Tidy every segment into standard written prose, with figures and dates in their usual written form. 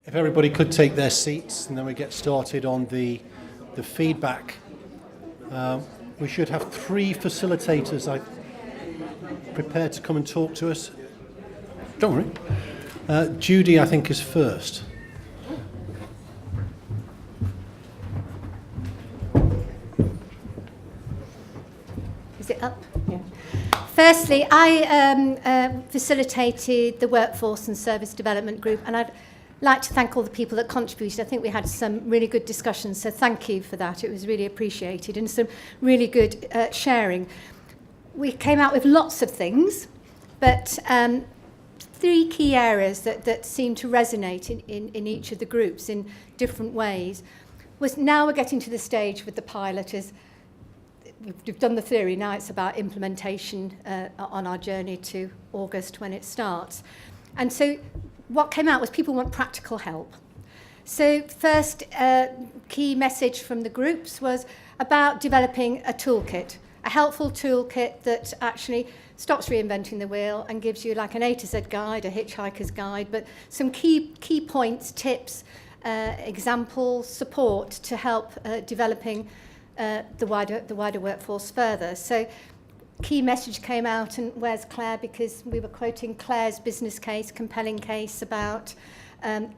If everybody could take their seats, and then we get started on the feedback. We should have 3 facilitators prepared to come and talk to us. Don't worry. Judy, I think, is first. Is it up? Yeah. Firstly, I facilitated the Workforce and Service Development Group, and I'd like to thank all the people that contributed. I think we had some really good discussions, so thank you for that. It was really appreciated, and some really good sharing. We came out with lots of things, but 3 key areas that seem to resonate in each of the groups in different ways was now we're getting to the stage with the pilot is we've done the theory, now it's about implementation on our journey to August when it starts. And so what came out was people want practical help. So first key message from the groups was about developing a toolkit, a helpful toolkit that actually stops reinventing the wheel and gives you like an A to Z guide, a hitchhiker's guide, but some key points, tips, examples, support to help developing the wider workforce further. So key message came out, and where's Claire? Because we were quoting Claire's business case, compelling case about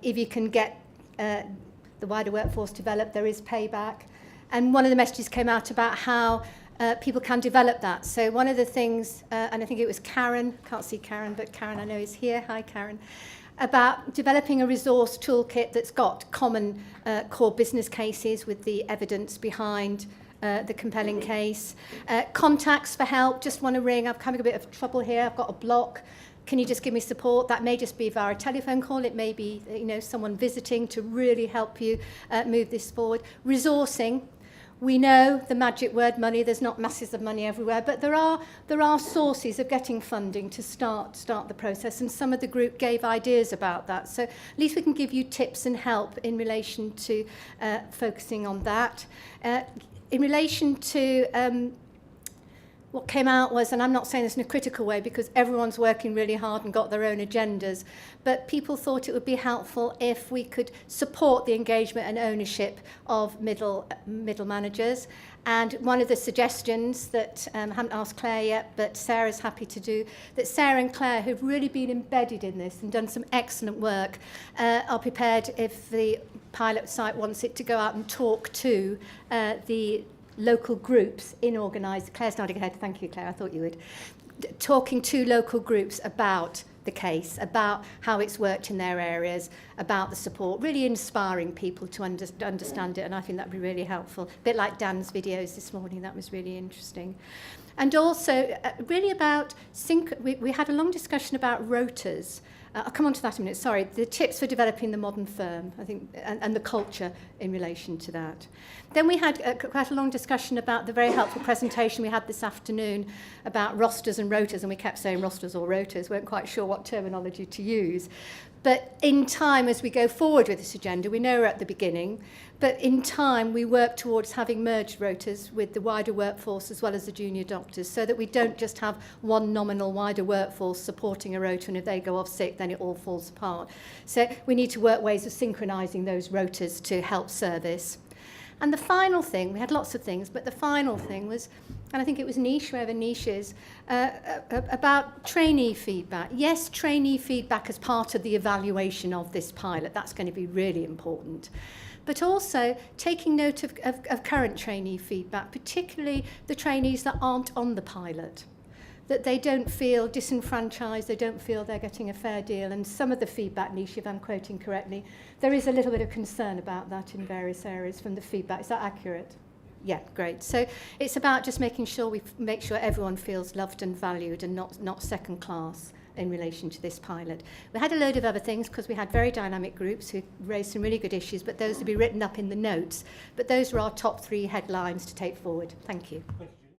if you can get the wider workforce developed, there is payback. And one of the messages came out about how people can develop that. So one of the things, and I think it was Karen, can't see Karen, but Karen I know is here. Hi, Karen. About developing a resource toolkit that's got common core business cases with the evidence behind the compelling case. Contacts for help, just want to ring, I'm having a bit of trouble here, I've got a block, can you just give me support? That may just be via a telephone call, it may be someone visiting to really help you move this forward. Resourcing. We know the magic word money, there's not masses of money everywhere, but there are sources of getting funding to start the process, and some of the group gave ideas about that. So at least we can give you tips and help in relation to focusing on that. In relation to what came out was, and I'm not saying this in a critical way because everyone's working really hard and got their own agendas, but people thought it would be helpful if we could support the engagement and ownership of middle managers. And one of the suggestions that I haven't asked Claire yet, but Sarah's happy to do, that Sarah and Claire, who've really been embedded in this and done some excellent work, are prepared, if the pilot site wants it, to go out and talk to the local groups in organised. Claire's nodding her head. Thank you, Claire. I thought you would. Talking to local groups about the case, about how it's worked in their areas, about the support, really inspiring people to understand it, and I think that would be really helpful. A bit like Dan's videos this morning, that was really interesting. And also, really about we had a long discussion about rotas. I'll come on to that in a minute, sorry. The tips for developing the modern firm, I think, and the culture in relation to that. Then we had quite a long discussion about the very helpful presentation we had this afternoon about rosters and rotas, and we kept saying rosters or rotas, weren't quite sure what terminology to use. But in time, as we go forward with this agenda, we know we're at the beginning, but in time we work towards having merged rotas with the wider workforce as well as the junior doctors, so that we don't just have one nominal wider workforce supporting a rota, and if they go off sick, then it all falls apart. So we need to work ways of synchronising those rotas to help service. And the final thing, we had lots of things, but the final thing was, and I think it was niche, wherever niche is, about trainee feedback. Yes, trainee feedback as part of the evaluation of this pilot, that's going to be really important. But also taking note of current trainee feedback, particularly the trainees that aren't on the pilot, that they don't feel disenfranchised, they don't feel they're getting a fair deal. And some of the feedback niche, if I'm quoting correctly, there is a little bit of concern about that in various areas from the feedback. Is that accurate? Yeah, great. So it's about just making sure we make sure everyone feels loved and valued and not second class in relation to this pilot. We had a load of other things because we had very dynamic groups who raised some really good issues, but those will be written up in the notes. But those are our top 3 headlines to take forward. Thank you.